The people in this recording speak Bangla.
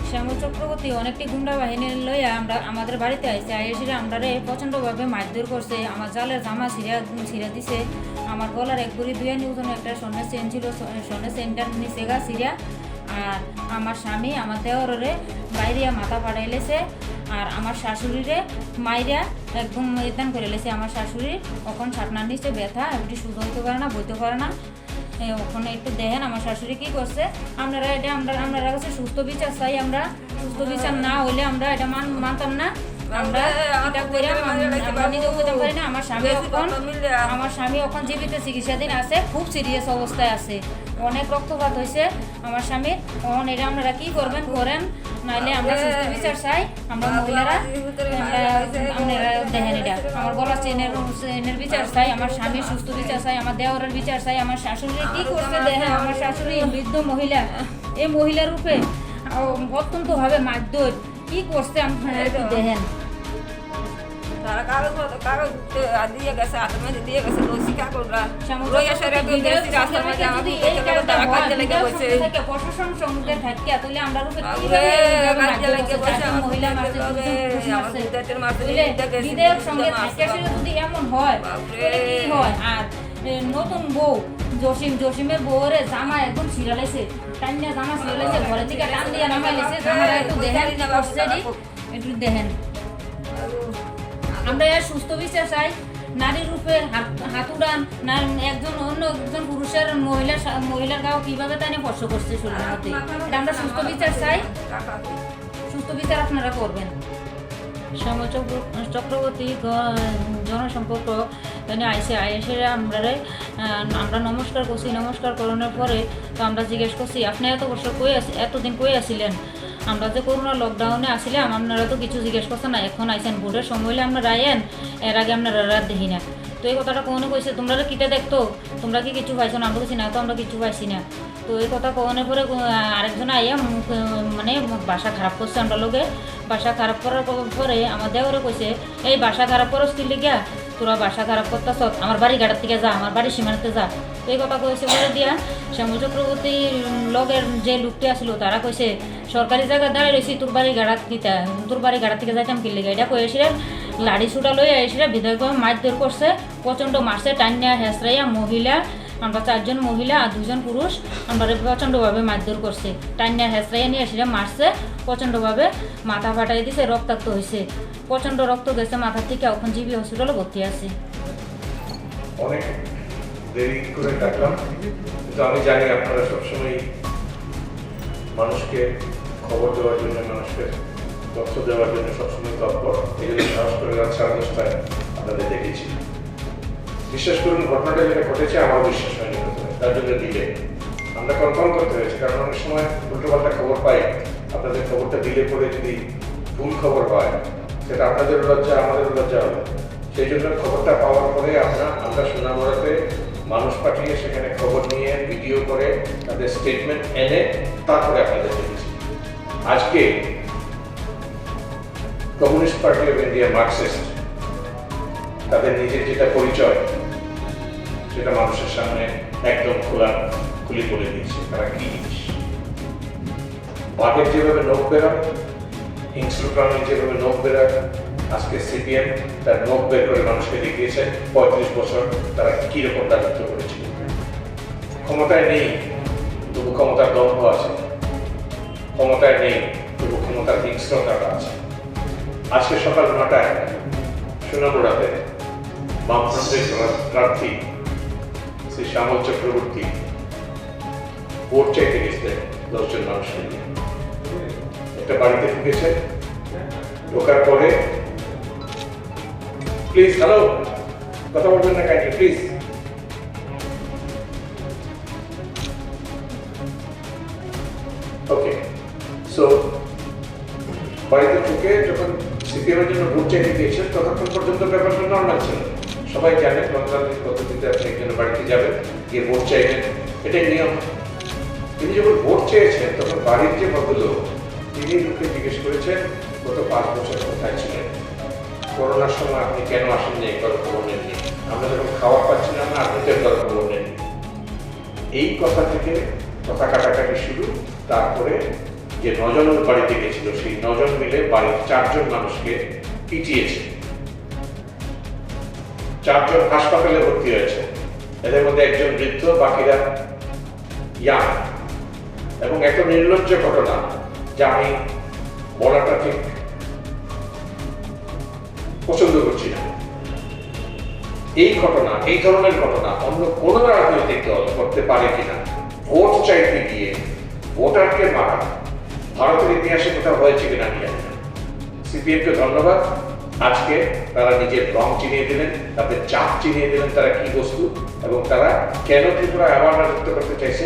শ্যামল চক্রবর্তী অনেকটি গুন্ডা বাহিনী লইয়া আমাদের বাড়িতে আইসে আইসিরা আমরা প্রচণ্ডভাবে মারধর করছে। আমার জালের জামা ছিঁড়া দিছে, আমার গলার এক বুড়ি দুয়া নিউজন একটা স্বর্ণের চেন ছিল, স্বর্ণের চেনটার নিচে গা ছিঁড়া। আর আমার স্বামী আমার দেওরে বাইরিয়া মাথা ফাটাই লেছে। আর আমার শাশুড়িরে মাইরা একদম এদান করে লেছে। আমার শাশুড়ি ওখন ছাটনার নিচে ব্যথা, একটু সুতো হইতে পারে না, বইতে পারে না। ওখানে একটু দেখেন আমার শাশুড়ি কি করছে। আপনারা কাছে সুস্থ বিচার চাই। আমরা সুস্থ বিচার না হইলে আমরা এটা মানতাম না। আমরা এটা করে আমরা নিজেও করতে পারি না। আমার স্বামী এখন জীবিত চিকিৎসাধীন আছে, খুব সিরিয়াস অবস্থায় আছে, অনেক রক্তপাত হয়েছে আমার স্বামীর। এখন এটা আপনারা কি করবেন করেন, নাইলে আমরা সুস্থ বিচার চাই। আমরা মহিলারা আপনারা দেখেন এটা আমার গলা চেনের বিচার চাই, আমার স্বামীর সুস্থ বিচার চাই, আমার দেওরের বিচার চাই। আমার শাশুড়ি কি করছে দেখেন, আমার শাশুড়ি বৃদ্ধ মহিলা, এই মহিলার রূপে অত্যন্ত ভাবে মারধর কি করছে আপনারা একটু দেখেন। তারা কাগজ দিয়ে গেছে, আত্মহত্যা দিয়ে গেছে, দোষী কাকুরা প্রশাসন সঙ্গে থাকে তাহলে আমরা রূপে বিধায়ক সঙ্গে যদি এমন হয় কি হয়। আর নতুন বউ জসিমের বউরে জামা একদম ছিঁড়ালেছে, টাইনা জামা ছিঁড়ালেছে, ঘরে থেকে টান দিয়ে নামাইলেছে। জামাটা একটু দেখেন একটু দেখেন। আমরা এর সুস্থ বিচার চাই। নারীর রূপে হাত উড়ান না, একজন অন্য একজন পুরুষের মহিলার গাও কিভাবে তাই স্পর্শ করছে শরীরের মধ্যে, এটা আমরা সুস্থ বিচার চাই। সুস্থ বিচার আপনারা করবেন। শ্যামল চক্রবর্তী জনসম্পর্ক আইসে আমরা নমস্কার করছি। নমস্কার করানোর পরে তো আমরা জিজ্ঞেস করছি আপনি এতদিন কই আসিলেন, আমরা যে করোনা লকডাউনে আসছিলাম, আপনারা তো কিছু জিজ্ঞেস করছেন না, এখন আইসেন ভোটের সময় হলে আপনারা আইয়েন, এর আগে আপনারা রাত দেখি না। তো এই কথাটা কখনো কইছে তোমরা কিটা দেখতো, তোমরা কি কিছু পাইছো না? আমরা বলছি না, তো আমরা কিছু পাইছি না। তো এই কথা কখনো পরে আরেকজন আইয়া মানে বাসা খারাপ করছে আমরা লোকে। বাসা খারাপ করার পরে আমার দেওরে কইছে এই বাসা খারাপ করস কি লিগা, তোরা বাসা খারাপ করতেছ, আমার বাড়ি গাড়ার থেকে যা, আমার বাড়ির সীমানাতে যা। তো এই কথা কইছে বলে দিয়া শ্যামল চক্রবর্তীর লগের যে লোকটি আসলো তারা কইছে সরকারি জায়গায় দাঁড়াই রয়েছি, তোর বাড়ি গাড়াত দিতা, তোর বাড়ি গাড়ার থেকে যাইতাম কি লিগা। এটা কয়েছিলেন লাড়ি ছুটা লইয়া এসে বিধায়কভাবে মারধর করছে, প্রচণ্ড মারছে, টান্যা হেসরাইয়া মহিলা, আমরা 4 জন মহিলা আর 2 জন পুরুষ আমরা প্রচণ্ডভাবে মারধর করছে, টান্যা হেসরাইয়া নিয়ে এসে মারছে, প্রচণ্ডভাবে মাথা ফাটাই দিছে, রক্তাক্ত হয়েছে, প্রচণ্ড রক্ত গেছে মাথার থেকে। এখন জিবি হসপিটালে ভর্তি আছে। অনেক দেরি করে ডাকলাম, কিন্তু আমি জানি আপনারা সবসময় মানুষকে খবর দেওয়ার জন্য, মানুষকে তথ্য দেওয়ার জন্য সবসময় তৎপর। এই জন্য সাহস করে রাত 10:30 আপনাদের দেখেছি। বিশ্বাস করুন ঘটনাটা যেটা ঘটেছে আমার বিশ্বাস হয়নি প্রথমে, তার জন্য দিলে আমরা কনফার্ম করতে হয়েছে। কারণ অনেক সময় উল্টোপাল্টা খবর পাই, আপনাদের খবরটা দিলে পরে যদি ভুল খবর হয় সেটা আপনাদের লজ্জা আমাদের লজ্জা হবে। সেই জন্য খবরটা পাওয়ার পরে আমরা সোনামুড়াতে মানুষ পাঠিয়ে সেখানে খবর নিয়ে ভিডিও করে তাদের স্টেটমেন্ট এনে তারপরে আপনাদের দেখেছি। আজকে communist party of India Marxist তাদের নিজের যেটা পরিচয় সেটা মানুষের সামনে একদম খুলি করে দিয়েছে। তারা কি জিনিস, বাঘের যেভাবে নখ বেরোয়, হিংস্র প্রাণীর যেভাবে নখ বেরোয়, আজকে সিপিএম তার নখ বের করে মানুষকে দেখিয়েছে 35 বছর তারা কিরকম রাজত্ব করেছিল। ক্ষমতায় নেই তবু ক্ষমতার দম্ভ আছে, ক্ষমতায় নেই তবু ক্ষমতার হিংস্রতা আছে। আজকে সকাল 9টায় সোনামুড়াতে বামফ্রন্টের প্রার্থী শ্রী শ্যামল চক্রবর্তী ভোট চাইতে গেছিলেন 10 জন মানুষকে নিয়ে। একটা বাড়িতে ঢুকেছে, ঢোকার পরে প্লিজ হ্যালো কথা বলবেন না কাইন্ডলি প্লিজ। ওকে, সো বাড়িতে ঢুকে যখন সিপিএমের জন্য ভোট চাইতে গিয়েছেন ততক্ষণ পর্যন্ত ব্যাপারটা নর্মাল ছিল। সবাই জানেন গণতান্ত্রিক পদ্ধতিতে আপনি একজন বাড়িতে যাবেন, গিয়ে ভোট চাইবেন, এটাই নিয়ম। তিনি যখন ভোট চেয়েছেন তখন বাড়ির যে ভদ্রলোক তিনি লোককে জিজ্ঞেস করেছেন গত 5 বছর কোথায় ছিলেন, করোনার সময় আপনি কেন আসেননি, একবার খবর নেননি, আমরা যখন খাবার পাচ্ছিলাম না আপনি তো একবার খবর নেননি। এই কথা থেকে কথা কাটাকাটি শুরু, তারপরে যে 9 জনের বাড়িতে গেছিল, সেই 9 জন মিলে বাড়ির 4 জন মানুষকে পিটিয়েছে। 4 জন হাসপাতালে ভর্তি হয়েছে, এদের মধ্যে একজন বৃদ্ধ, বাকিরা ইয়াং। এবং এত নির্লজ্জ ঘটনা যা আমি বলাটা ঠিক পছন্দ করছি না। এই ঘটনা, এই ধরনের ঘটনা অন্য কোন রাজনৈতিক দল করতে পারে কিনা, ভোট চাইতে গিয়ে ভোটারকে মারা ভারতের ইতিহাসে কোথাও হয়েছে কিনা আমি জানি না। সিপিএমকে ধন্যবাদ, আজকে তারা নিজের রং চিনিয়ে দিলেন, তাদের চাপ চিনিয়ে দিলেন তারা কি বস্তু এবং তারা কেন ত্রিপুরা আবার রাজত্ব করতে চাইছে